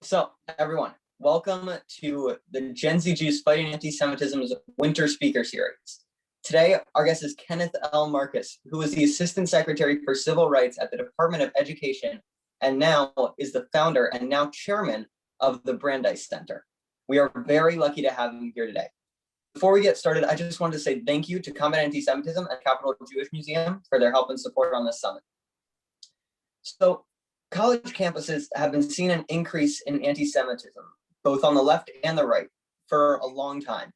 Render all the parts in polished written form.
So, everyone, welcome to the Gen Z Jews Fighting Anti-Semitism's Winter Speaker Series. Today, our guest is Kenneth L. Marcus, who is the Assistant Secretary for Civil Rights at the Department of Education, and now is the founder and now chairman of the Brandeis Center. We are very lucky to have him here today. Before we get started, I just wanted to say thank you to Combat Anti-Semitism and Capital Jewish Museum for their help and support on this summit. So, college campuses have been seeing an increase in anti-Semitism, both on the left and the right, for a long time.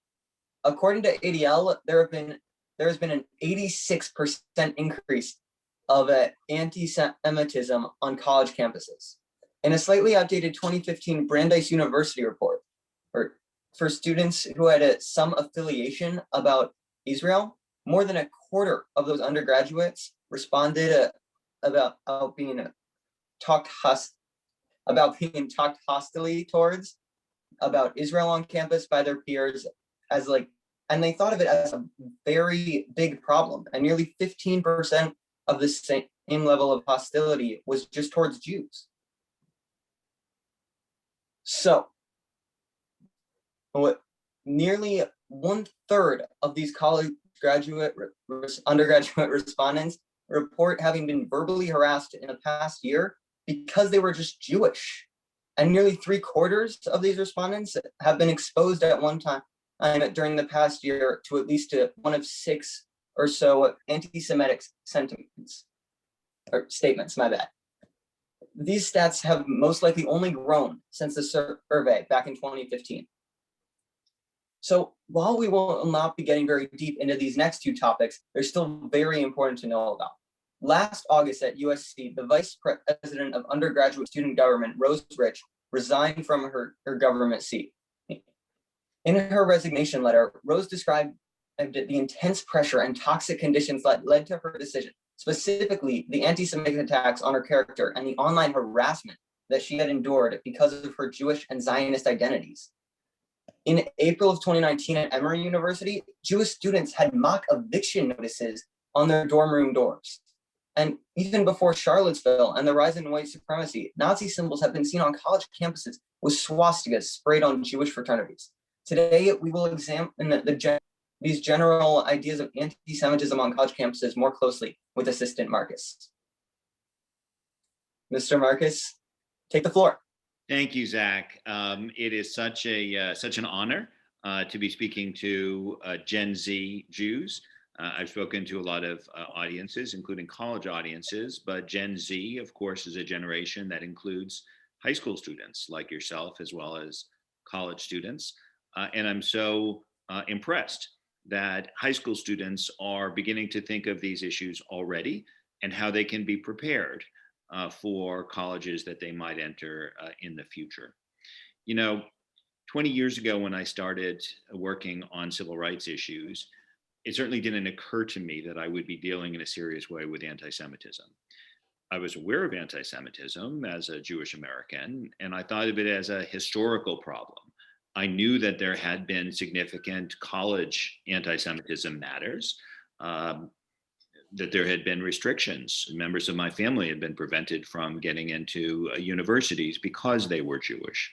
According to ADL, there has been an 86% increase of anti-Semitism on college campuses. In a slightly outdated 2015 Brandeis University report, for students who had some affiliation about Israel, more than a quarter of those undergraduates responded about being talked hostilely towards about Israel on campus by their peers and they thought of it as a very big problem. And nearly 15% of the same level of hostility was just towards Jews. So, nearly 1/3 of these undergraduate respondents report having been verbally harassed in the past year because they were just Jewish. And nearly 3/4 of these respondents have been exposed at one time during the past year to at least one of 6 or so anti-Semitic statements. These stats have most likely only grown since the survey back in 2015. So while we will not be getting very deep into these next two topics, they're still very important to know about. Last August at USC, the vice president of undergraduate student government, Rose Rich, resigned from her government seat. In her resignation letter, Rose described the intense pressure and toxic conditions that led to her decision, specifically the anti-Semitic attacks on her character and the online harassment that she had endured because of her Jewish and Zionist identities. In April of 2019 at Emory University, Jewish students had mock eviction notices on their dorm room doors. And even before Charlottesville and the rise in white supremacy, Nazi symbols have been seen on college campuses with swastikas sprayed on Jewish fraternities. Today, we will examine these general ideas of anti-Semitism on college campuses more closely with Assistant Marcus. Mr. Marcus, take the floor. Thank you, Zach. It is such an honor to be speaking to Gen Z Jews. I've spoken to a lot of audiences, including college audiences, but Gen Z, of course, is a generation that includes high school students like yourself, as well as college students. And I'm so impressed that high school students are beginning to think of these issues already and how they can be prepared for colleges that they might enter in the future. 20 years ago when I started working on civil rights issues, it certainly didn't occur to me that I would be dealing in a serious way with anti-Semitism. I was aware of anti-Semitism as a Jewish American, and I thought of it as a historical problem. I knew that there had been significant college anti-Semitism matters, that there had been restrictions. Members of my family had been prevented from getting into universities because they were Jewish.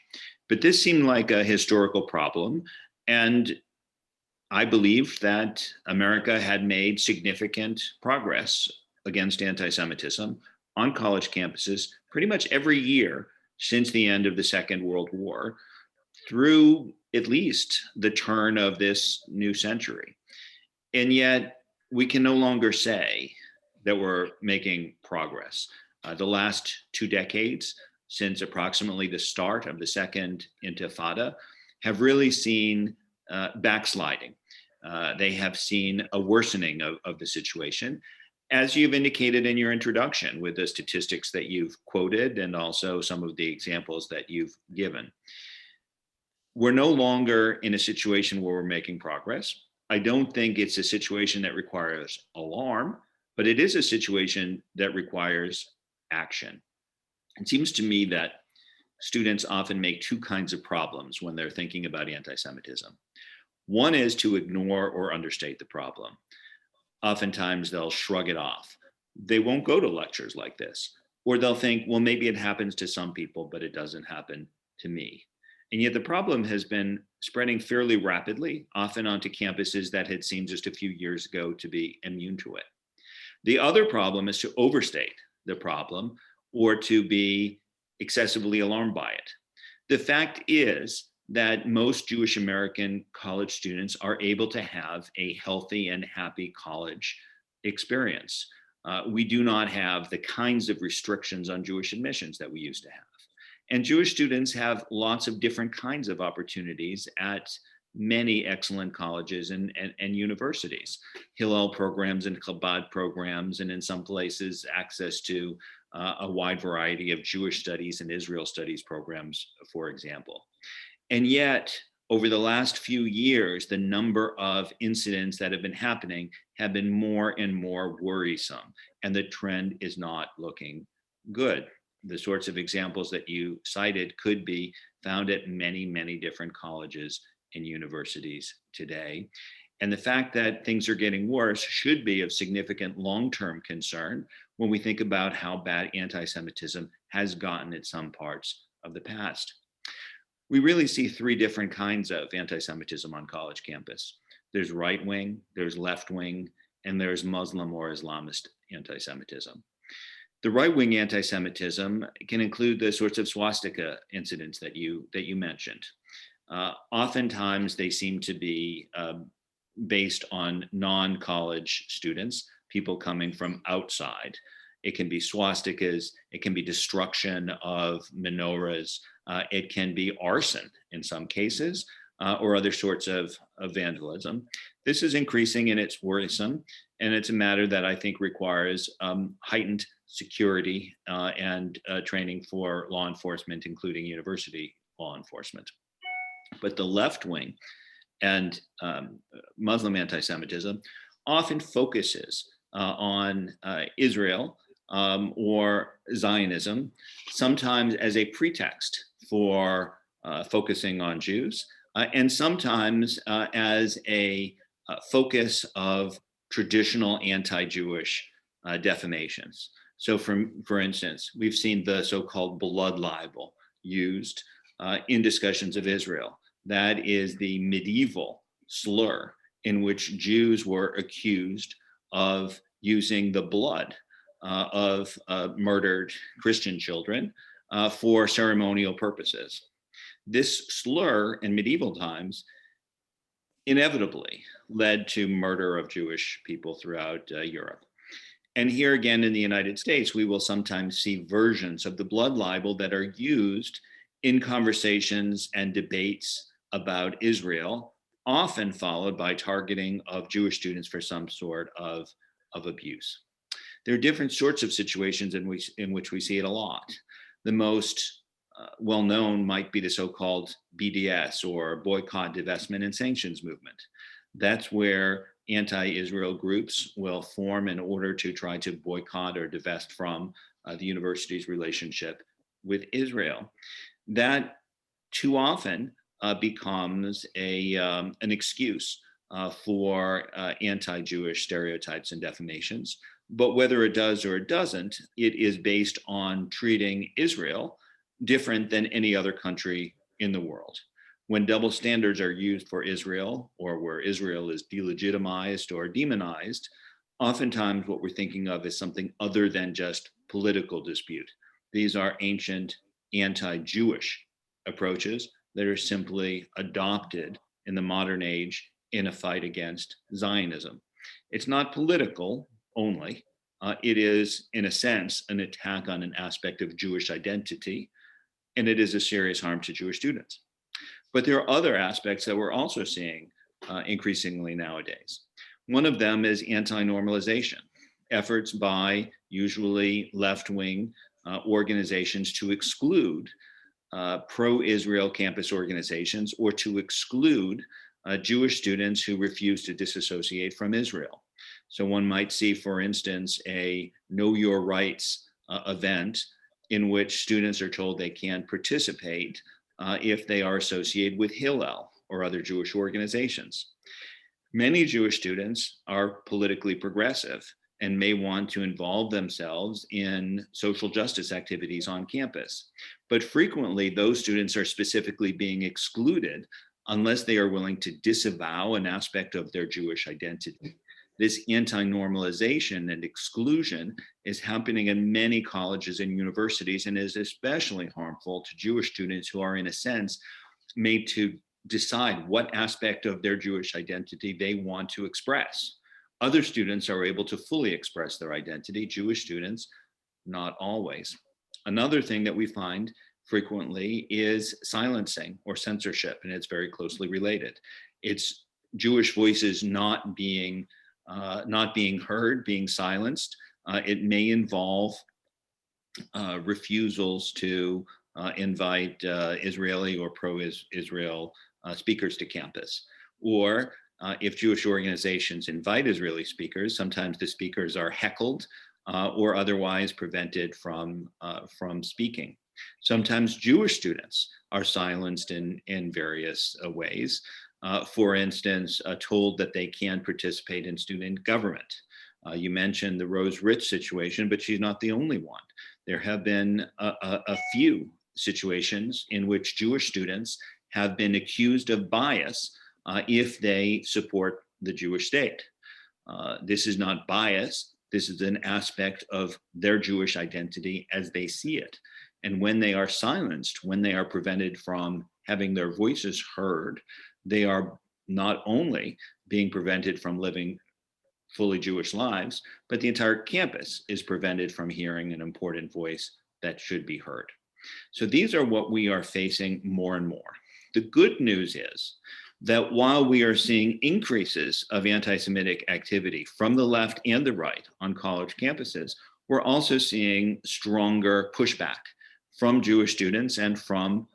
But this seemed like a historical problem, and I believed that America had made significant progress against anti-Semitism on college campuses pretty much every year since the end of the Second World War, through at least the turn of this new century. And yet, we can no longer say that we're making progress. The last 2 decades, since approximately the start of the Second Intifada, have really seen backsliding. They have seen a worsening of the situation, as you've indicated in your introduction with the statistics that you've quoted and also some of the examples that you've given. We're no longer in a situation where we're making progress. I don't think it's a situation that requires alarm, but it is a situation that requires action. It seems to me that students often make 2 kinds of problems when they're thinking about anti-Semitism. One is to ignore or understate the problem. Oftentimes they'll shrug it off. They won't go to lectures like this, or they'll think, well, maybe it happens to some people, but it doesn't happen to me. And yet the problem has been spreading fairly rapidly, often onto campuses that had seemed just a few years ago to be immune to it. The other problem is to overstate the problem or to be excessively alarmed by it. The fact is that most Jewish American college students are able to have a healthy and happy college experience. We do not have the kinds of restrictions on Jewish admissions that we used to have. And Jewish students have lots of different kinds of opportunities at many excellent colleges and universities, Hillel programs and Chabad programs, and in some places, access to a wide variety of Jewish studies and Israel studies programs, for example. And yet, over the last few years, the number of incidents that have been happening have been more and more worrisome, and the trend is not looking good. The sorts of examples that you cited could be found at many, many different colleges and universities today. And the fact that things are getting worse should be of significant long-term concern when we think about how bad anti-Semitism has gotten in some parts of the past. We really see three different kinds of anti-Semitism on college campus. There's right-wing, there's left-wing, and there's Muslim or Islamist anti-Semitism. The right-wing anti-Semitism can include the sorts of swastika incidents that you mentioned. Oftentimes, they seem to be based on non-college students, people coming from outside. It can be swastikas, it can be destruction of menorahs, it can be arson in some cases, or other sorts of vandalism. This is increasing and it's worrisome, and it's a matter that I think requires heightened security and training for law enforcement, including university law enforcement. But the left wing and Muslim anti-Semitism often focuses on Israel or Zionism, sometimes as a pretext for focusing on Jews, and sometimes as a focus of traditional anti-Jewish defamations. So for instance, we've seen the so-called blood libel used in discussions of Israel. That is the medieval slur in which Jews were accused of using the blood of murdered Christian children for ceremonial purposes. This slur in medieval times inevitably led to murder of Jewish people throughout Europe. And here again in the United States, we will sometimes see versions of the blood libel that are used in conversations and debates about Israel, often followed by targeting of Jewish students for some sort of abuse. There are different sorts of situations in which we see it a lot. The most well-known might be the so-called BDS, or boycott, divestment, and sanctions movement. That's where anti-Israel groups will form in order to try to boycott or divest from the university's relationship with Israel. That too often becomes an excuse for anti-Jewish stereotypes and defamations. But whether it does or it doesn't, it is based on treating Israel different than any other country in the world. When double standards are used for Israel, or where Israel is delegitimized or demonized, oftentimes what we're thinking of is something other than just political dispute. These are ancient anti-Jewish approaches that are simply adopted in the modern age in a fight against Zionism. It's not political only. It is, in a sense, an attack on an aspect of Jewish identity, and it is a serious harm to Jewish students. But there are other aspects that we're also seeing increasingly nowadays. One of them is anti-normalization, efforts by usually left-wing organizations to exclude pro-Israel campus organizations, or to exclude Jewish students who refuse to disassociate from Israel. So one might see, for instance, a Know Your Rights event in which students are told they can't participate if they are associated with Hillel or other Jewish organizations. Many Jewish students are politically progressive, and may want to involve themselves in social justice activities on campus. But frequently, those students are specifically being excluded unless they are willing to disavow an aspect of their Jewish identity. This anti-normalization and exclusion is happening in many colleges and universities and is especially harmful to Jewish students who are, in a sense, made to decide what aspect of their Jewish identity they want to express. Other students are able to fully express their identity. Jewish students, not always. Another thing that we find frequently is silencing or censorship, and it's very closely related. It's Jewish voices not being heard, being silenced. It may involve refusals to invite Israeli or pro-Israel speakers to campus, or if Jewish organizations invite Israeli speakers, sometimes the speakers are heckled or otherwise prevented from speaking. Sometimes Jewish students are silenced in various ways. For instance, told that they can participate in student government. You mentioned the Rose Rich situation, but she's not the only one. There have been a few situations in which Jewish students have been accused of bias if they support the Jewish state. This is not bias. This is an aspect of their Jewish identity as they see it. And when they are silenced, when they are prevented from having their voices heard, they are not only being prevented from living fully Jewish lives, but the entire campus is prevented from hearing an important voice that should be heard. So these are what we are facing more and more. The good news is that while we are seeing increases of anti-Semitic activity from the left and the right on college campuses, we're also seeing stronger pushback from Jewish students and from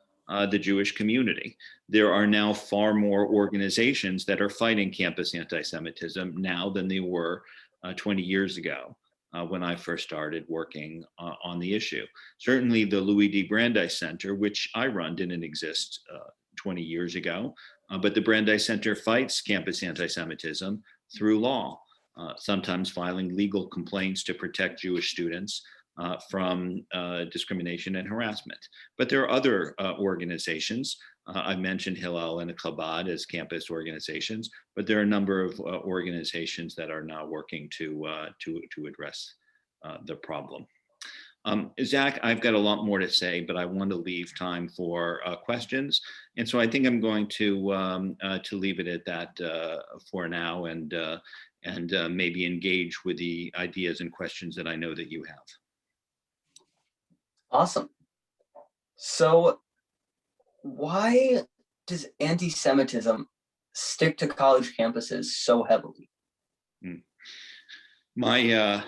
the Jewish community. There are now far more organizations that are fighting campus anti-Semitism now than they were 20 years ago when I first started working on the issue. Certainly the Louis D. Brandeis Center, which I run, didn't exist 20 years ago, but the Brandeis Center fights campus anti-Semitism through law, sometimes filing legal complaints to protect Jewish students from discrimination and harassment. But there are other organizations. I mentioned Hillel and Chabad as campus organizations, but there are a number of organizations that are now working to address the problem. Zach, I've got a lot more to say, but I want to leave time for questions, and so I think I'm going to leave it at that for now, and maybe engage with the ideas and questions that I know that you have. Awesome. So why does anti-Semitism stick to college campuses so heavily? My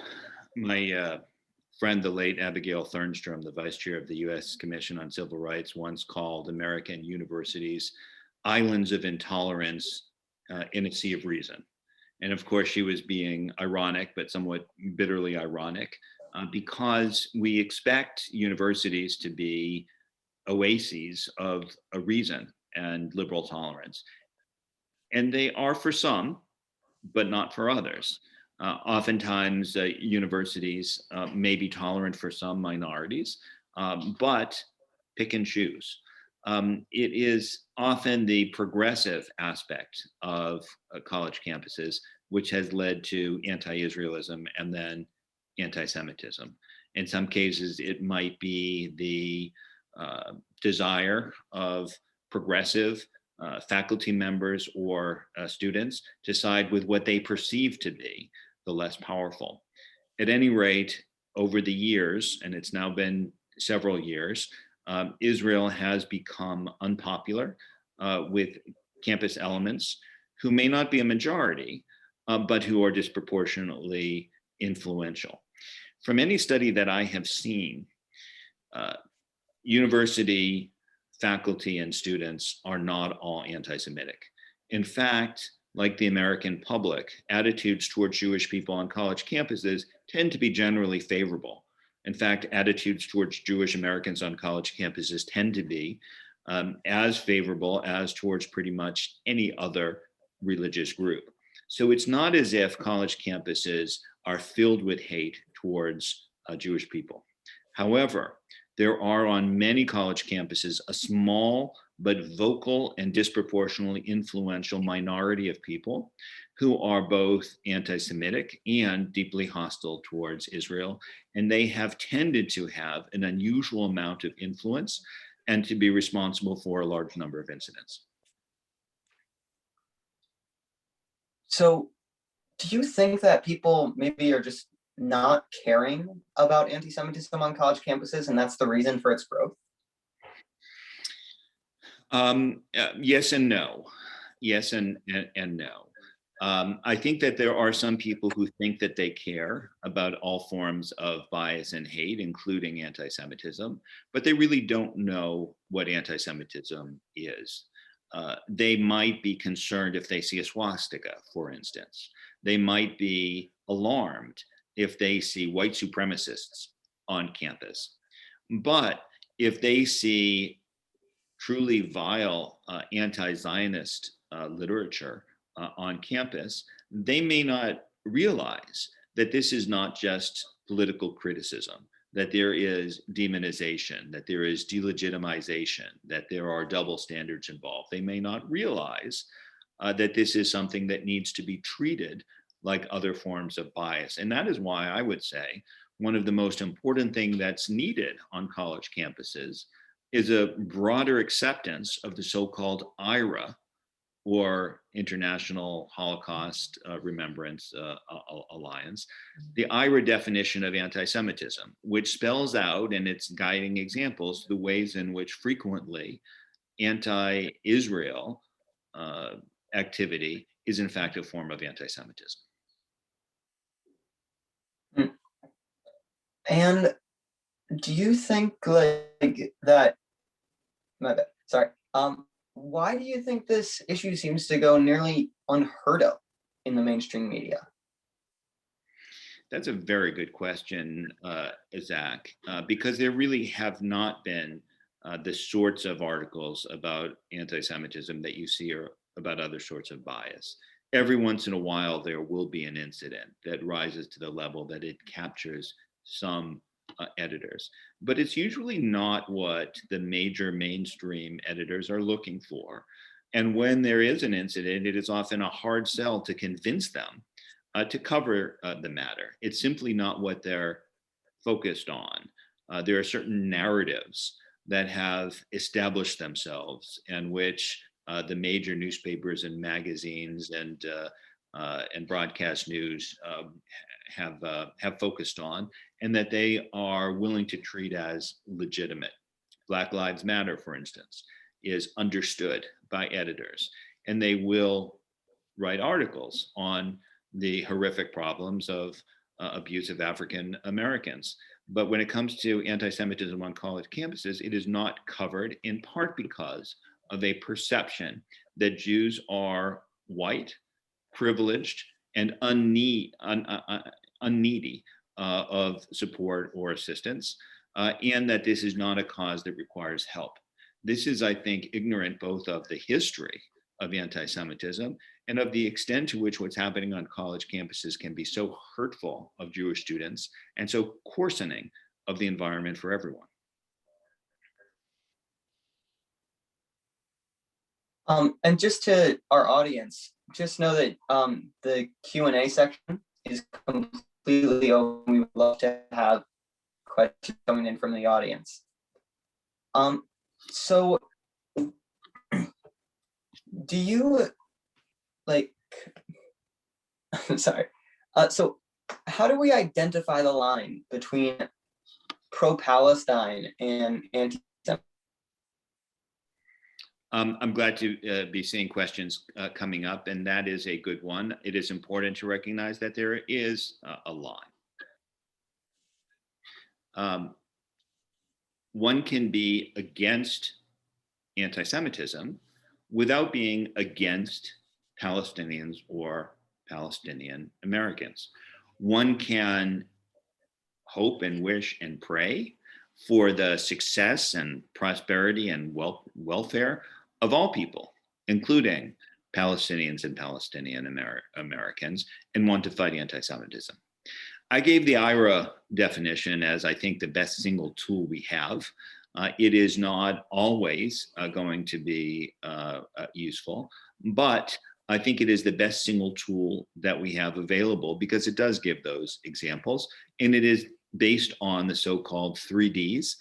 friend, the late Abigail Thernstrom, the vice chair of the U.S. Commission on Civil Rights, once called American universities islands of intolerance in a sea of reason. And of course, she was being ironic, but somewhat bitterly ironic, because we expect universities to be oases of a reason and liberal tolerance. And they are for some, but not for others. Oftentimes, universities may be tolerant for some minorities, but pick and choose. It is often the progressive aspect of college campuses which has led to anti-Israelism and then anti-Semitism. In some cases, it might be the desire of progressive faculty members or students to side with what they perceive to be the less powerful. At any rate, over the years, and it's now been several years, Israel has become unpopular with campus elements who may not be a majority, but who are disproportionately influential. From any study that I have seen, university faculty and students are not all anti-Semitic. In fact, like the American public, attitudes towards Jewish people on college campuses tend to be generally favorable. In fact, attitudes towards Jewish Americans on college campuses tend to be as favorable as towards pretty much any other religious group. So it's not as if college campuses are filled with hate towards Jewish people. However, there are on many college campuses a small but vocal and disproportionately influential minority of people who are both anti Semitic and deeply hostile towards Israel. And they have tended to have an unusual amount of influence and to be responsible for a large number of incidents. So, do you think that people maybe are just not caring about anti-Semitism on college campuses, and that's the reason for its growth? Yes and no. Yes and no. I think that there are some people who think that they care about all forms of bias and hate, including anti Semitism, but they really don't know what anti Semitism is. They might be concerned if they see a swastika, for instance. They might be alarmed if they see white supremacists on campus. But if they see truly vile anti Zionist literature on campus, they may not realize that this is not just political criticism, that there is demonization, that there is delegitimization, that there are double standards involved. They may not realize that this is something that needs to be treated like other forms of bias. And that is why I would say one of the most important things that's needed on college campuses is a broader acceptance of the so-called IRA, or International Holocaust Remembrance Alliance, the IRA definition of anti-Semitism, which spells out in its guiding examples the ways in which frequently anti-Israel activity is in fact a form of anti-Semitism. And do you think like that? My bad. Sorry. Why do you think this issue seems to go nearly unheard of in the mainstream media? That's a very good question, Zach, because there really have not been the sorts of articles about anti-Semitism that you see or about other sorts of bias. Every once in a while, there will be an incident that rises to the level that it captures some editors, but it's usually not what the major mainstream editors are looking for. And when there is an incident, it is often a hard sell to convince them to cover the matter. It's simply not what they're focused on. There are certain narratives that have established themselves and which the major newspapers and magazines and broadcast news have focused on, and that they are willing to treat as legitimate. Black Lives Matter, for instance, is understood by editors, and they will write articles on the horrific problems of abuse of African Americans. But when it comes to anti-Semitism on college campuses, it is not covered, in part because of a perception that Jews are white, privileged, and unneedy of support or assistance, and that this is not a cause that requires help. This is, I think, ignorant both of the history of anti-Semitism and of the extent to which what's happening on college campuses can be so hurtful of Jewish students and so coarsening of the environment for everyone. And just to our audience, just know that the Q&A section is completely open. We would love to have questions coming in from the audience. So do you like, sorry. So how do we identify the line between pro-Palestine and anti-Semitism? I'm glad to be seeing questions coming up, and that is a good one. It is important to recognize that there is a line. One can be against anti-Semitism without being against Palestinians or Palestinian Americans. One can hope and wish and pray for the success and prosperity and welfare of all people, including Palestinians and Palestinian Americans, and want to fight anti-Semitism. I gave the IRA definition as I think the best single tool we have. It is not always going to be useful, but I think it is the best single tool that we have available because it does give those examples, and it is based on the so-called 3Ds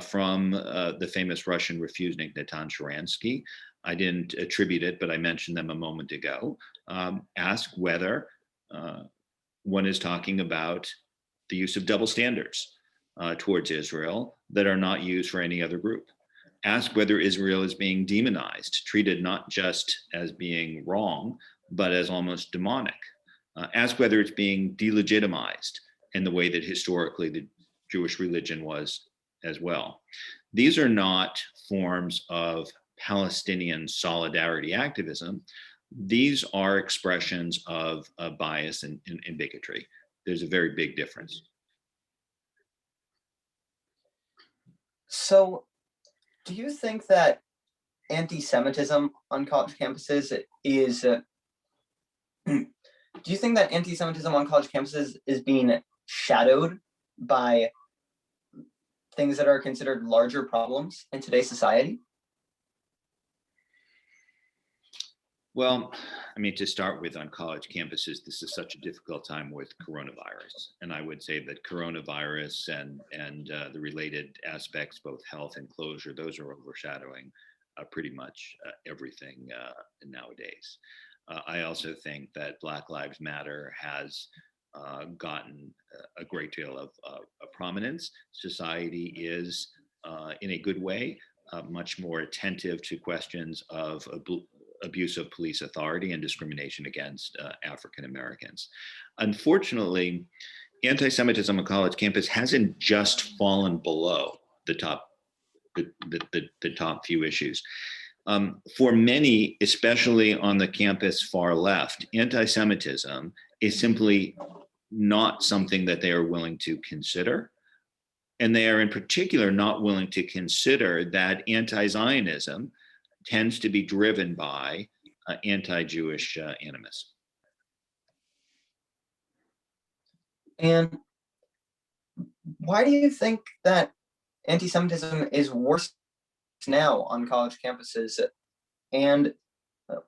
from the famous Russian refusenik Natan Sharansky. I didn't attribute it, but I mentioned them a moment ago. Ask whether one is talking about the use of double standards towards Israel that are not used for any other group. Ask whether Israel is being demonized, treated not just as being wrong, but as almost demonic. Ask whether it's being delegitimized in the way that historically the Jewish religion was as well. These are not forms of Palestinian solidarity activism. These are expressions of bias and bigotry. There's a very big difference. So, do you think that anti-Semitism on college campuses is? Do you think that anti-Semitism on college campuses is being shadowed by things that are considered larger problems in today's society? Well, I mean, to start with, on college campuses, this is such a difficult time with coronavirus. And I would say that coronavirus and the related aspects, both health and closure, those are overshadowing pretty much everything nowadays. I also think that Black Lives Matter has gotten a great deal of prominence. Society is, in a good way, much more attentive to questions of abuse of police authority and discrimination against African Americans. Unfortunately, anti-Semitism on college campus hasn't just fallen below the top few issues. For many, especially on the campus far left, anti-Semitism is simply not something that they are willing to consider. And they are in particular not willing to consider that anti-Zionism tends to be driven by anti-Jewish animus. And why do you think that anti-Semitism is worse now on college campuses? And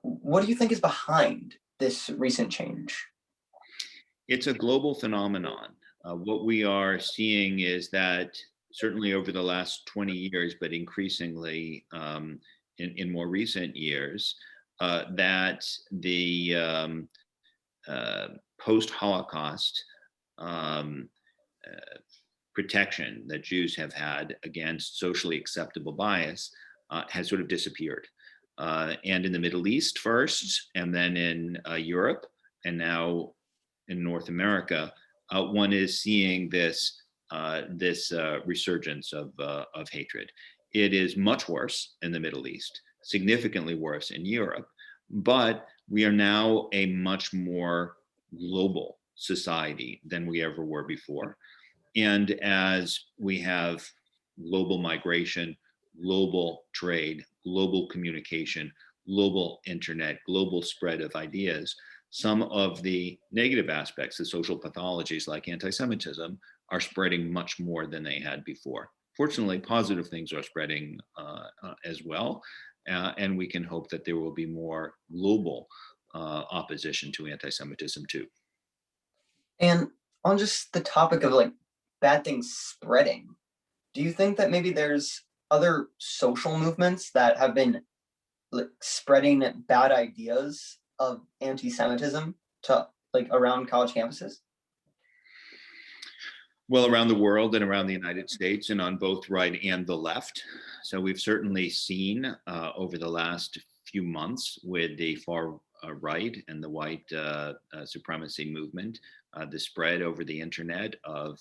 what do you think is behind this recent change? It's a global phenomenon. What we are seeing is that certainly over the last 20 years, but increasingly in more recent years, that the post-Holocaust protection that Jews have had against socially acceptable bias has sort of disappeared. And in the Middle East first, and then in Europe, and now in North America, one is seeing this resurgence of hatred. It is much worse in the Middle East, significantly worse in Europe, but we are now a much more global society than we ever were before. And as we have global migration, global trade, global communication, global internet, global spread of ideas, some of the negative aspects, the social pathologies like anti-Semitism, are spreading much more than they had before. Fortunately, positive things are spreading as well, and we can hope that there will be more global opposition to anti-Semitism too. And on just the topic of like bad things spreading, do you think that maybe there's other social movements that have been like spreading bad ideas of anti-Semitism to like around college campuses? Well, around the world and around the United States, and on both right and the left. So we've certainly seen over the last few months with the far right and the white supremacy movement, the spread over the internet of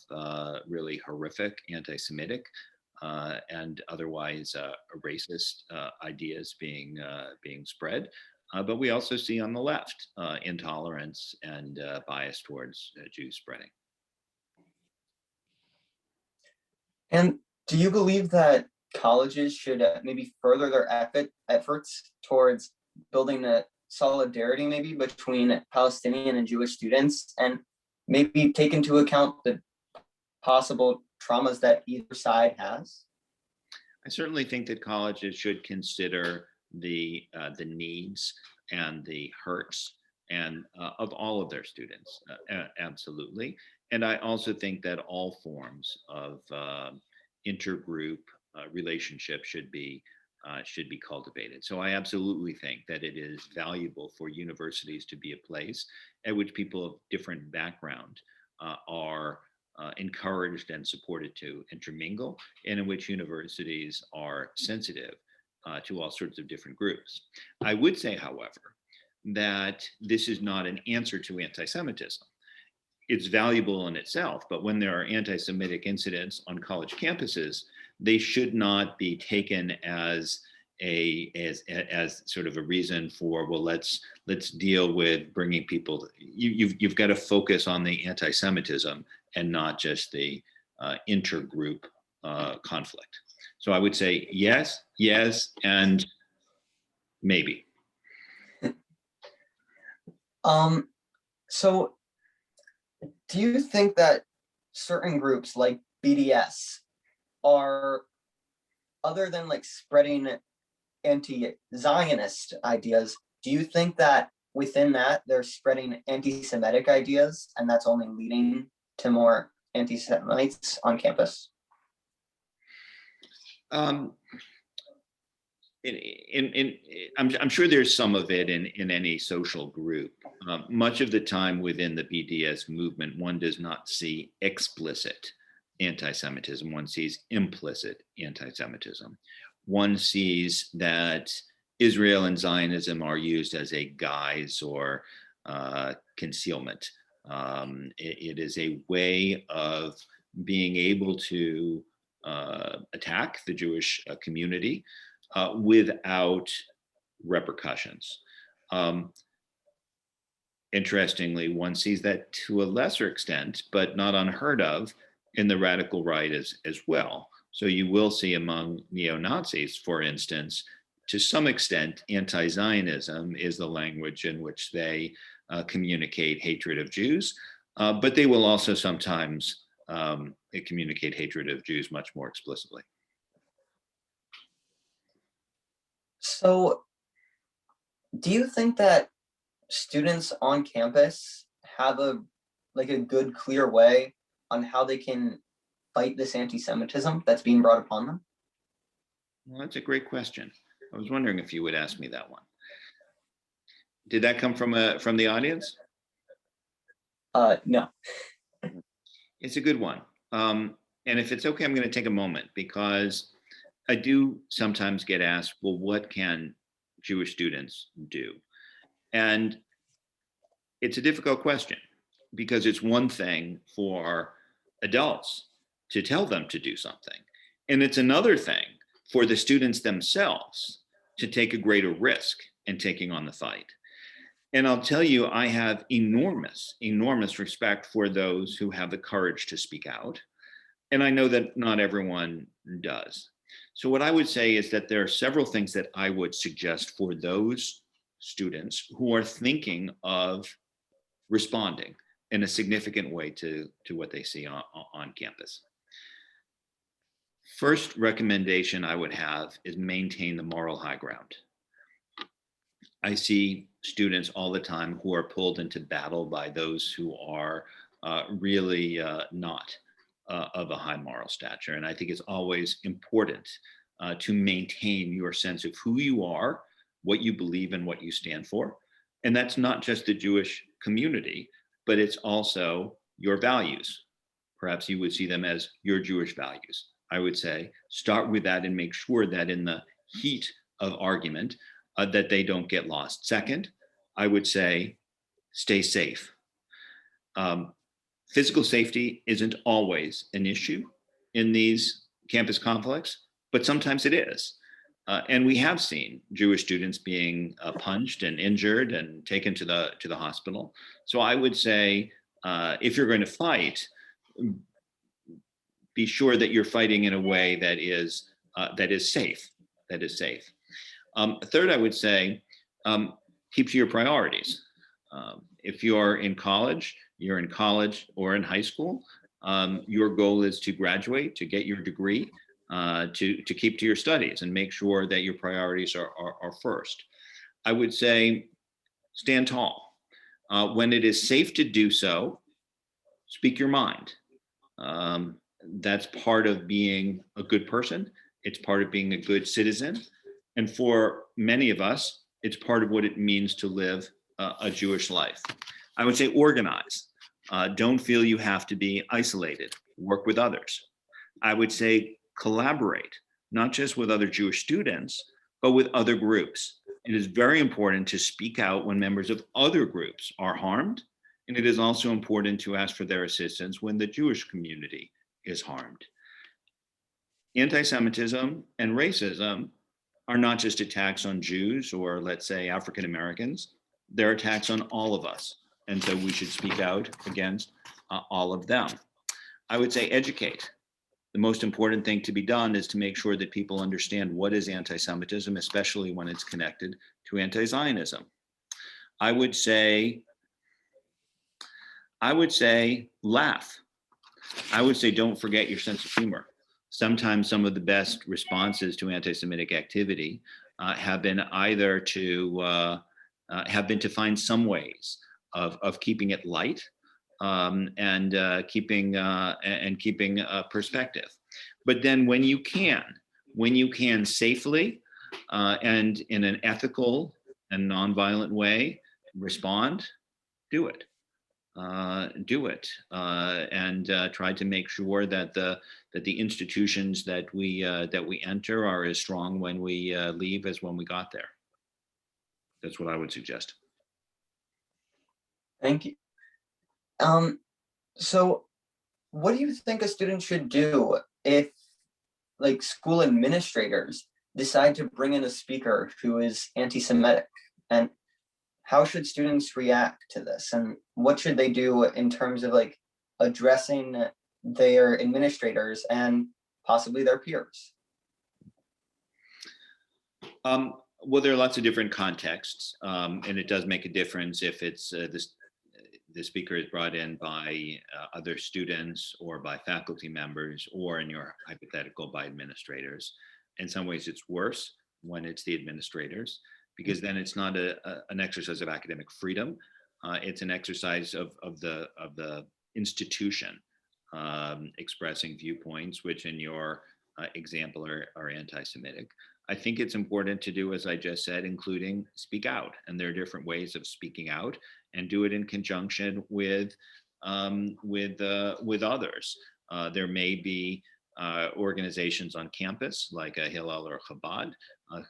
really horrific anti-Semitic and otherwise racist ideas being spread. But we also see on the left intolerance and bias towards Jews spreading. And do you believe that colleges should maybe further their efforts towards building a solidarity maybe between Palestinian and Jewish students? And maybe take into account the possible traumas that either side has? I certainly think that colleges should consider the needs and the hurts and of all of their students, absolutely. And I also think that all forms of intergroup relationship should be cultivated. So I absolutely think that it is valuable for universities to be a place at which people of different background are encouraged and supported to intermingle, and in which universities are sensitive to all sorts of different groups. I would say, however, that this is not an answer to anti-Semitism. It's valuable in itself, but when there are anti-Semitic incidents on college campuses, they should not be taken as as sort of a reason for, well, let's deal with bringing people. You've got to focus on the anti-Semitism and not just the intergroup conflict. So I would say yes, yes, and maybe. So do you think that certain groups like BDS are, other than like spreading anti-Zionist ideas, do you think that within that they're spreading anti-Semitic ideas and that's only leading to more anti-Semites on campus? I'm sure there's some of it in any social group. Much of the time within the BDS movement, one does not see explicit anti-Semitism. One sees implicit anti-Semitism. One sees that Israel and Zionism are used as a guise or concealment. It is a way of being able to attack the Jewish community without repercussions. Interestingly, one sees that to a lesser extent, but not unheard of, in the radical right as well. So you will see among neo-Nazis, for instance, to some extent, anti-Zionism is the language in which they communicate hatred of Jews, but they will also sometimes communicate hatred of Jews much more explicitly. So do you think that students on campus have a good, clear way on how they can fight this anti-Semitism that's being brought upon them? Well, that's a great question. I was wondering if you would ask me that one. Did that come from the audience? No. It's a good one. And if it's okay, I'm going to take a moment, because I do sometimes get asked, well, what can Jewish students do? And it's a difficult question, because it's one thing for adults to tell them to do something, and it's another thing for the students themselves to take a greater risk in taking on the fight. And I'll tell you, I have enormous, enormous respect for those who have the courage to speak out. And I know that not everyone does. So what I would say is that there are several things that I would suggest for those students who are thinking of responding in a significant way to what they see on campus. First recommendation I would have is maintain the moral high ground. I see students all the time who are pulled into battle by those who are really not of a high moral stature. And I think it's always important to maintain your sense of who you are, what you believe, and what you stand for. And that's not just the Jewish community, but it's also your values. Perhaps you would see them as your Jewish values. I would say start with that and make sure that in the heat of argument that they don't get lost. Second, I would say stay safe. Physical safety isn't always an issue in these campus conflicts, but sometimes it is. And we have seen Jewish students being punched and injured and taken to the hospital. So I would say, if you're going to fight, be sure that you're fighting in a way that is safe. That is safe. Third, I would say, keep to your priorities. If you're in college, you're in college or in high school, your goal is to graduate, to get your degree, to keep to your studies and make sure that your priorities are first. I would say stand tall. When it is safe to do so, speak your mind. That's part of being a good person. It's part of being a good citizen. And for many of us, it's part of what it means to live a Jewish life. I would say organize. Don't feel you have to be isolated. Work with others. I would say collaborate, not just with other Jewish students, but with other groups. It is very important to speak out when members of other groups are harmed. And it is also important to ask for their assistance when the Jewish community is harmed. Anti-Semitism and racism are not just attacks on Jews or, let's say, African Americans. They're attacks on all of us. And so we should speak out against all of them. I would say educate. The most important thing to be done is to make sure that people understand what is anti-Semitism, especially when it's connected to anti-Zionism. I would say laugh. I would say don't forget your sense of humor. Sometimes some of the best responses to anti-Semitic activity have been either to find some ways of keeping it light and keeping perspective. But then when you can safely and in an ethical and nonviolent way respond, do it. And try to make sure that the institutions that we enter are as strong when we leave as when we got there. That's what I would suggest. Thank you. So what do you think a student should do if, like, school administrators decide to bring in a speaker who is anti-Semitic? And how should students react to this? And what should they do in terms of, like, addressing their administrators and possibly their peers? Well, there are lots of different contexts, and it does make a difference if it's the speaker is brought in by other students or by faculty members, or in your hypothetical, by administrators. In some ways, it's worse when it's the administrators, because then it's not an exercise of academic freedom. It's an exercise of the institution expressing viewpoints, which in your example are anti-Semitic. I think it's important to do, as I just said, including speak out. And there are different ways of speaking out, and do it in conjunction with others. There may be organizations on campus like a Hillel or Chabad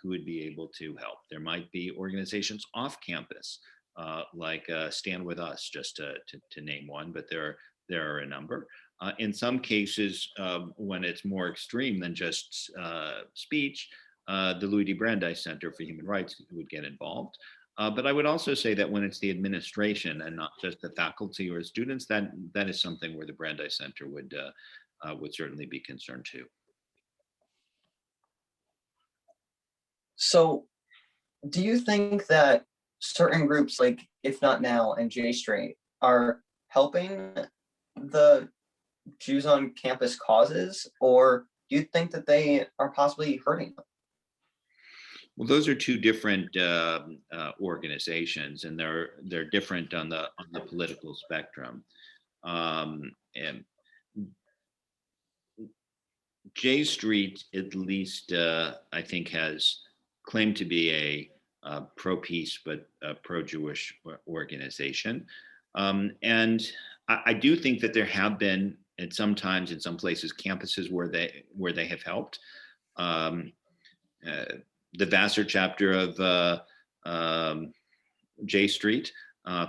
who would be able to help. There might be organizations off campus like Stand With Us, just to name one, but there are a number. In some cases, when it's more extreme than just speech, the Louis D. Brandeis Center for Human Rights would get involved. But I would also say that when it's the administration and not just the faculty or students, that is something where the Brandeis Center would certainly be concerned too. So do you think that certain groups like If Not Now and J Street are helping the Jews on campus causes, or do you think that they are possibly hurting them? Well, those are two different organizations, and they're different on the political spectrum. And J Street, at least, I think, has claimed to be a pro-peace but pro-Jewish organization, and I do think that there have been, and sometimes in some places, campuses where they have helped. The Vassar chapter of J Street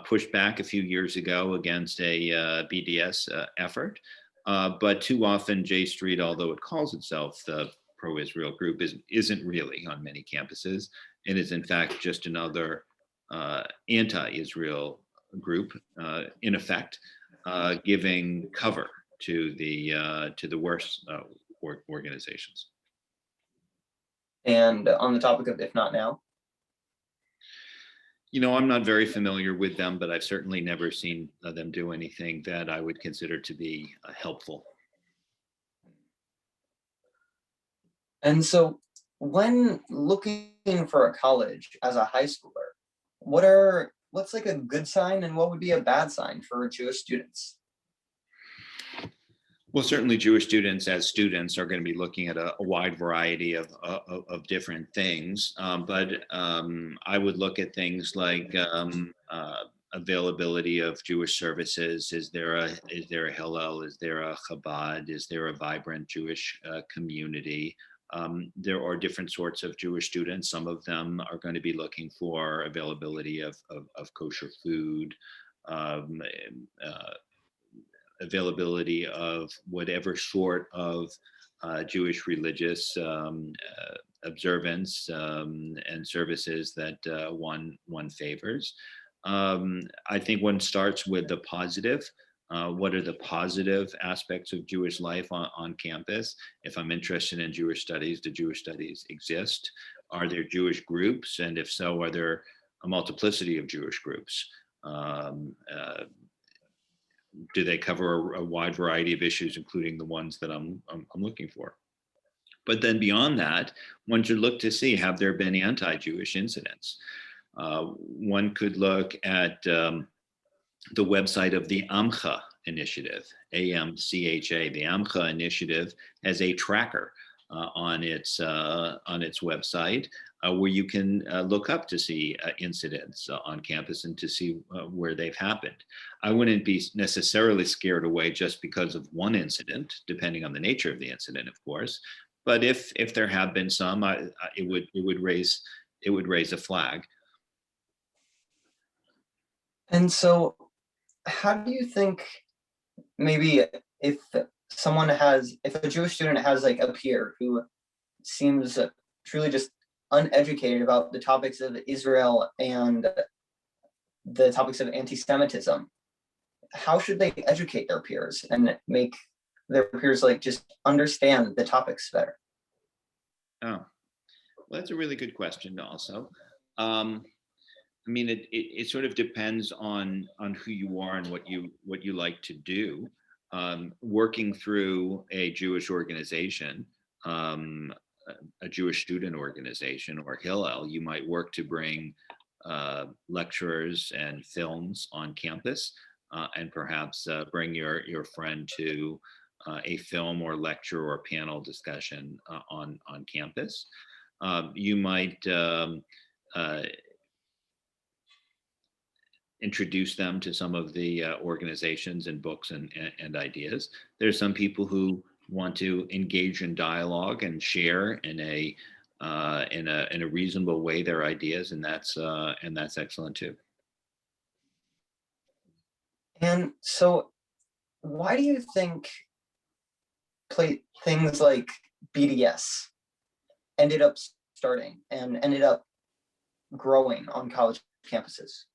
pushed back a few years ago against a BDS effort. But too often J Street, although it calls itself the pro-Israel group, isn't really on many campuses. It is in fact just another anti-Israel group, in effect, giving cover to the worst organizations. And on the topic of If Not Now? I'm not very familiar with them, but I've certainly never seen them do anything that I would consider to be helpful. And so, when looking for a college as a high schooler, what's like a good sign and what would be a bad sign for Jewish students? Well, certainly Jewish students as students are going to be looking at a wide variety of different things. But I would look at things like availability of Jewish services. Is there a Hillel? Is there a Chabad? Is there a vibrant Jewish community? There are different sorts of Jewish students. Some of them are going to be looking for availability of kosher food, um, uh, availability of whatever sort of Jewish religious observance and services that one favors. I think one starts with the positive. What are the positive aspects of Jewish life on campus? If I'm interested in Jewish studies, do Jewish studies exist? Are there Jewish groups? And if so, are there a multiplicity of Jewish groups? Um, uh, do they cover a wide variety of issues, including the ones that I'm looking for? But then beyond that, one should look to see, have there been anti-Jewish incidents? One could look at the website of the AMCHA initiative, AMCHA. The AMCHA initiative has a tracker on its website where you can look up to see incidents on campus and to see where they've happened. I wouldn't be necessarily scared away just because of one incident, depending on the nature of the incident, of course. But if there have been some, it would raise a flag. And so, how do you think maybe if if a Jewish student has like a peer who seems truly just uneducated about the topics of Israel and the topics of anti-Semitism, how should they educate their peers and make their peers like just understand the topics better? Oh, well, that's a really good question also. Um, I mean, it sort of depends on who you are and what you like to do. Working through a Jewish organization, um, a Jewish student organization or Hillel, you might work to bring lecturers and films on campus, and perhaps bring your friend to a film or lecture or panel discussion on campus. You might uh, introduce them to some of the organizations and books and ideas. There's some people who want to engage in dialogue and share in a reasonable way their ideas, and that's excellent too. And so, why do you think things like BDS ended up starting and ended up growing on college campuses?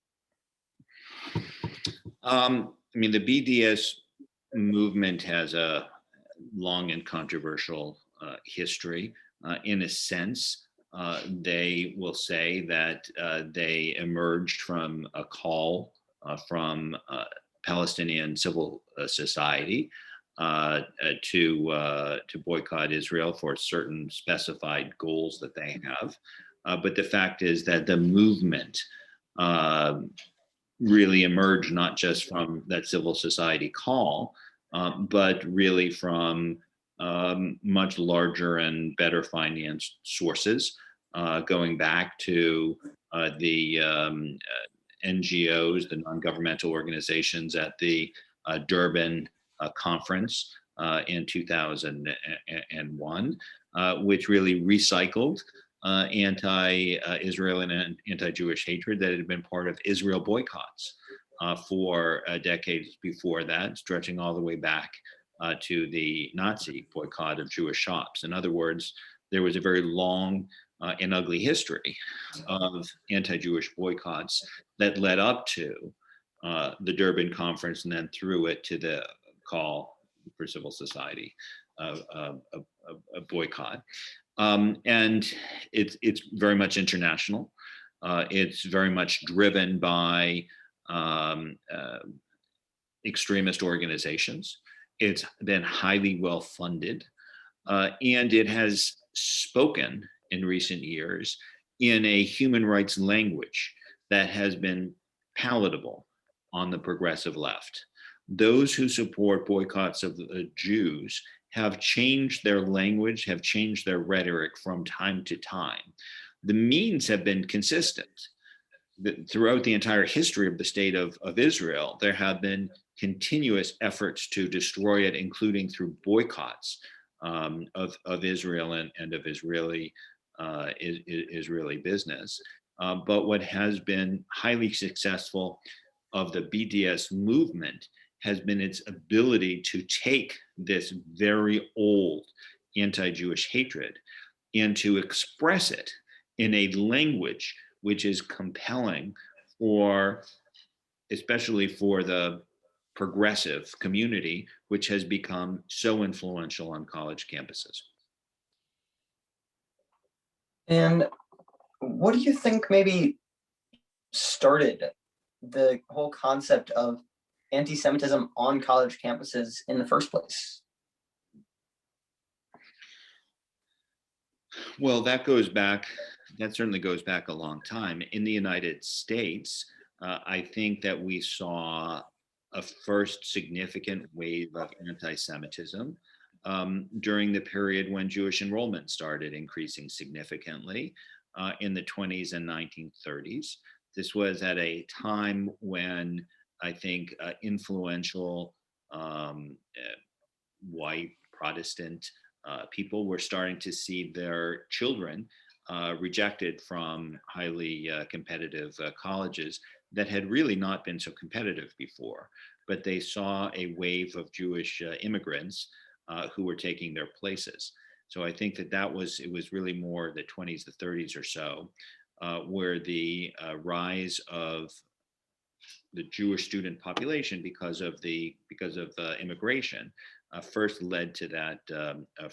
I mean, the BDS movement has a long and controversial history. In a sense, they will say that they emerged from a call from Palestinian civil society to boycott Israel for certain specified goals that they have. But the fact is that the movement uh, really emerged not just from that civil society call, but really from much larger and better financed sources, going back to the NGOs, the non-governmental organizations at the Durban conference in 2001, which really recycled anti-Israel and anti-Jewish hatred that had been part of Israel boycotts for decades before that, stretching all the way back to the Nazi boycott of Jewish shops. In other words, there was a very long and ugly history of anti-Jewish boycotts that led up to the Durban conference and then through it to the call for civil society, a boycott. And it's very much international. It's very much driven by extremist organizations. It's been highly well funded, and it has spoken in recent years in a human rights language that has been palatable on the progressive left. Those who support boycotts of the Jews have changed their language, have changed their rhetoric from time to time. The means have been consistent. Throughout the entire history of the state of Israel, there have been continuous efforts to destroy it, including through boycotts of Israel and of Israeli business. But what has been highly successful of the BDS movement has been its ability to take this very old anti-Jewish hatred and to express it in a language which is compelling for, especially for the progressive community, which has become so influential on college campuses. And what do you think maybe started the whole concept of anti-Semitism on college campuses in the first place? Well, that certainly goes back a long time. In the United States, I think that we saw a first significant wave of anti-Semitism during the period when Jewish enrollment started increasing significantly in the 20s and 1930s. This was at a time when I think influential white Protestant people were starting to see their children rejected from highly competitive colleges that had really not been so competitive before. But they saw a wave of Jewish immigrants who were taking their places. So I think that it was really more the 20s, the 30s or so, where the rise of the Jewish student population because of immigration first led to that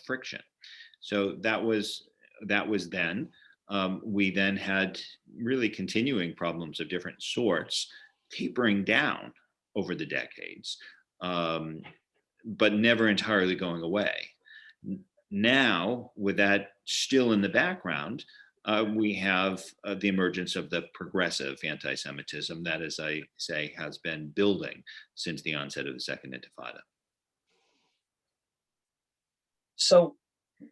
friction. So that was then. We then had really continuing problems of different sorts, tapering down over the decades, but never entirely going away. Now, with that still in the background, we have the emergence of the progressive anti-Semitism that, as I say, has been building since the onset of the Second Intifada. So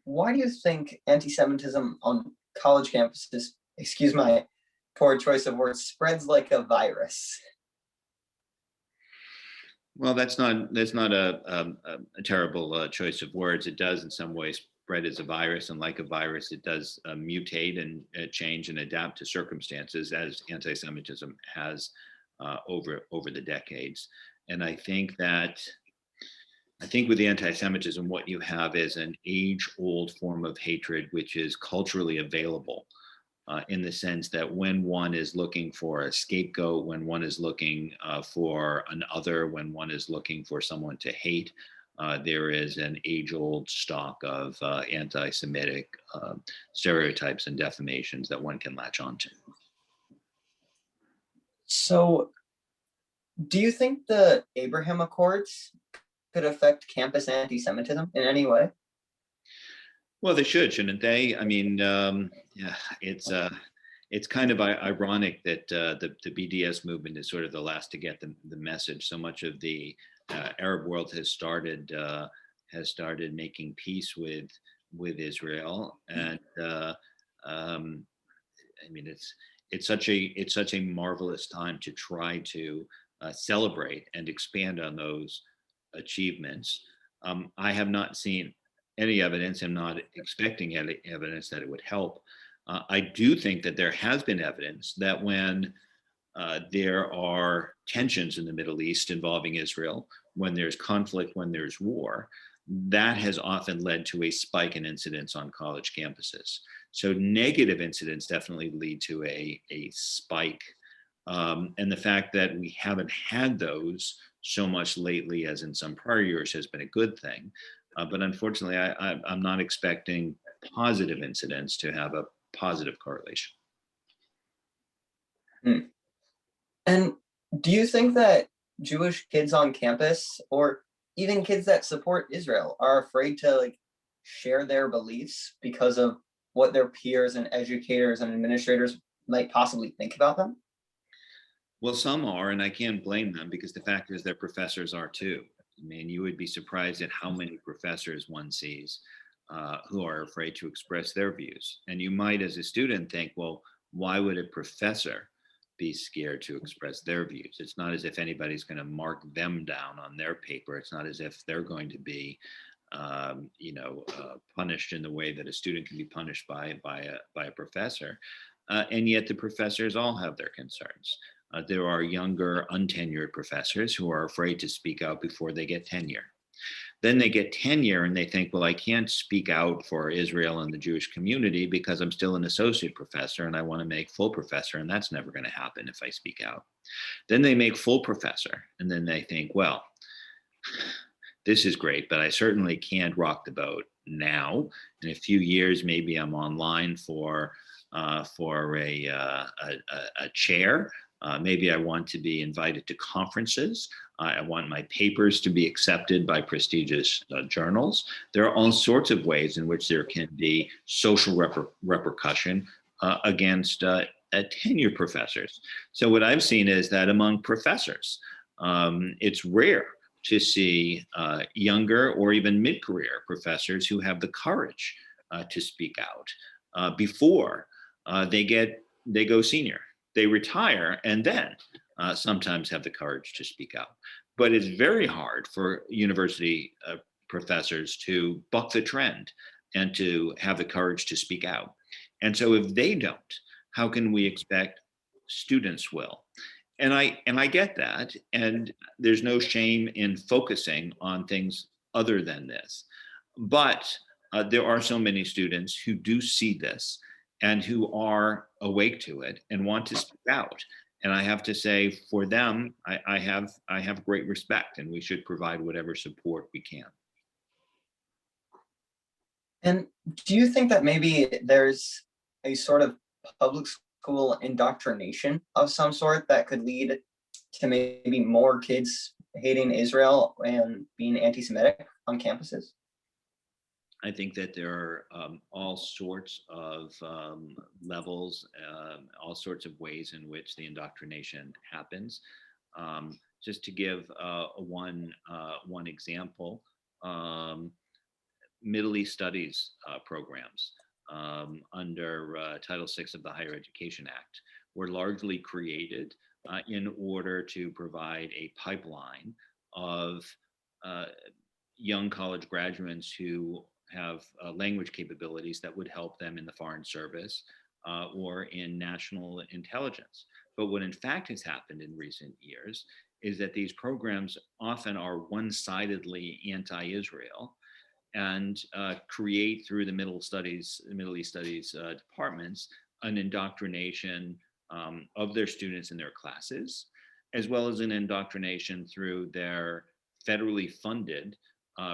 why do you think anti-Semitism on college campuses, excuse my poor choice of words, spreads like a virus? Well, that's not a terrible choice of words. It does in some ways spread as a virus, and like a virus, it does mutate and change and adapt to circumstances, as anti-Semitism has over the decades. And I think with the anti-Semitism, what you have is an age-old form of hatred, which is culturally available. In the sense that when one is looking for a scapegoat, when one is looking for an other, when one is looking for someone to hate, there is an age-old stock of anti-Semitic stereotypes and defamations that one can latch onto. So do you think the Abraham Accords could affect campus anti-Semitism in any way? Well, they should, shouldn't they? I mean, yeah, it's kind of ironic that the BDS movement is sort of the last to get the message. So much of the Arab world has started making peace with Israel, and I mean, it's such a marvelous time to try to celebrate and expand on those achievements. I have not seen any evidence. I'm not expecting any evidence that it would help. I do think that there has been evidence that when there are tensions in the Middle East involving Israel, when there's conflict, when there's war, that has often led to a spike in incidents on college campuses. So negative incidents definitely lead to a spike. And the fact that we haven't had those so much lately as in some prior years has been a good thing. But unfortunately, I'm not expecting positive incidents to have a positive correlation. Hmm. And do you think that Jewish kids on campus, or even kids that support Israel, are afraid to like share their beliefs because of what their peers and educators and administrators might possibly think about them? Well, some are, and I can't blame them because the fact is their professors are too. I mean, you would be surprised at how many professors one sees who are afraid to express their views. And you might, as a student, think, well, why would a professor be scared to express their views? It's not as if anybody's going to mark them down on their paper. It's not as if they're going to be, punished in the way that a student can be punished by a professor. And yet, the professors all have their concerns. There are younger, untenured professors who are afraid to speak out before they get tenure. Then they get tenure and they think, well, I can't speak out for Israel and the Jewish community because I'm still an associate professor and I want to make full professor, and that's never going to happen if I speak out. Then they make full professor, and then they think, well, this is great, but I certainly can't rock the boat now. In a few years, maybe I'm online for a chair. Maybe I want to be invited to conferences. I want my papers to be accepted by prestigious journals. There are all sorts of ways in which there can be social repercussion against tenured professors. So what I've seen is that among professors, it's rare to see younger or even mid-career professors who have the courage to speak out before they go senior. They retire and then sometimes have the courage to speak out. But it's very hard for university professors to buck the trend and to have the courage to speak out. And so if they don't, how can we expect students will? And I get that, and there's no shame in focusing on things other than this. But there are so many students who do see this and who are awake to it and want to speak out. And I have to say, for them, I have great respect, and we should provide whatever support we can. And do you think that maybe there's a sort of public school indoctrination of some sort that could lead to maybe more kids hating Israel and being anti-Semitic on campuses? I think that there are all sorts of levels, all sorts of ways in which the indoctrination happens. Just to give one example, um, Middle East Studies programs under Title VI of the Higher Education Act were largely created in order to provide a pipeline of uh, young college graduates who have language capabilities that would help them in the Foreign Service or in national intelligence. But what in fact has happened in recent years is that these programs often are one-sidedly anti-Israel and create through the Middle East Studies departments an indoctrination of their students in their classes, as well as an indoctrination through their federally funded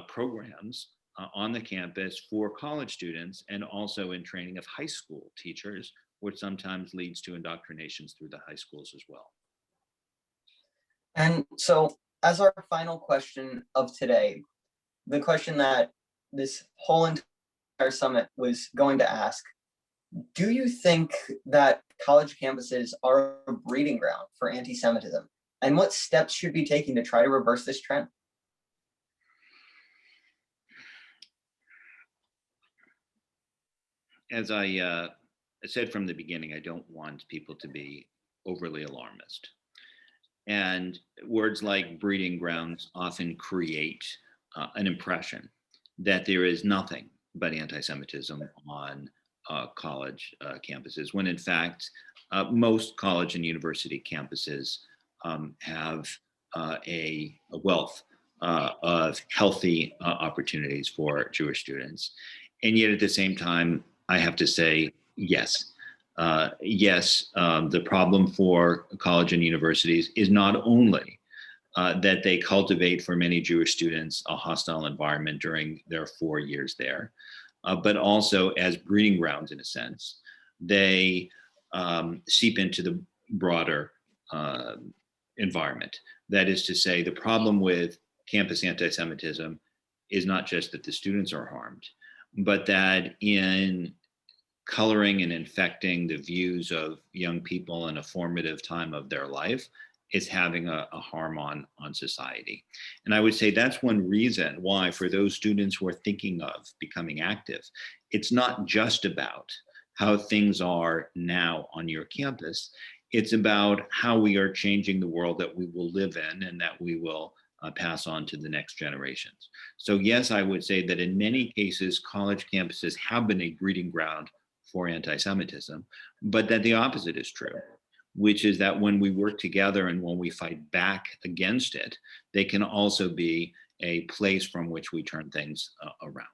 programs on the campus for college students, and also in training of high school teachers, which sometimes leads to indoctrinations through the high schools as well. And so, as our final question of today, the question that this whole entire summit was going to ask: do you think that college campuses are a breeding ground for anti-Semitism? And what steps should be taken to try to reverse this trend? As I said from the beginning, I don't want people to be overly alarmist. And words like breeding grounds often create an impression that there is nothing but anti Semitism on college campuses, when in fact, most college and university campuses have a wealth of healthy opportunities for Jewish students. And yet at the same time, I have to say, yes. The problem for college and universities is not only that they cultivate for many Jewish students a hostile environment during their 4 years there, but also as breeding grounds, in a sense, they seep into the broader environment. That is to say, the problem with campus anti-Semitism is not just that the students are harmed, but that in coloring and infecting the views of young people in a formative time of their life, is having a harm on society. And I would say that's one reason why, for those students who are thinking of becoming active, it's not just about how things are now on your campus. It's about how we are changing the world that we will live in and that we will pass on to the next generations. So yes, I would say that in many cases, college campuses have been a breeding ground for anti-Semitism, but that the opposite is true, which is that when we work together and when we fight back against it, they can also be a place from which we turn things around.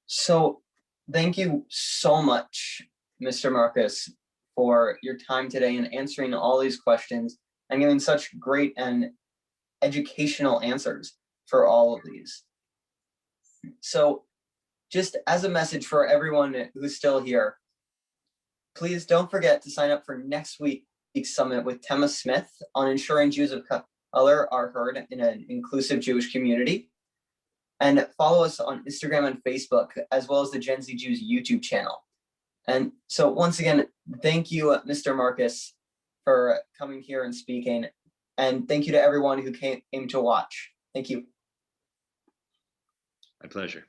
So thank you so much, Mr. Marcus, for your time today and answering all these questions and giving such great and educational answers for all of these. So just as a message for everyone who's still here, please don't forget to sign up for next week's summit with Tema Smith on ensuring Jews of color are heard in an inclusive Jewish community. And follow us on Instagram and Facebook, as well as the Gen Z Jews YouTube channel. And so once again, thank you, Mr. Marcus, for coming here and speaking. And thank you to everyone who came to watch. Thank you. My pleasure.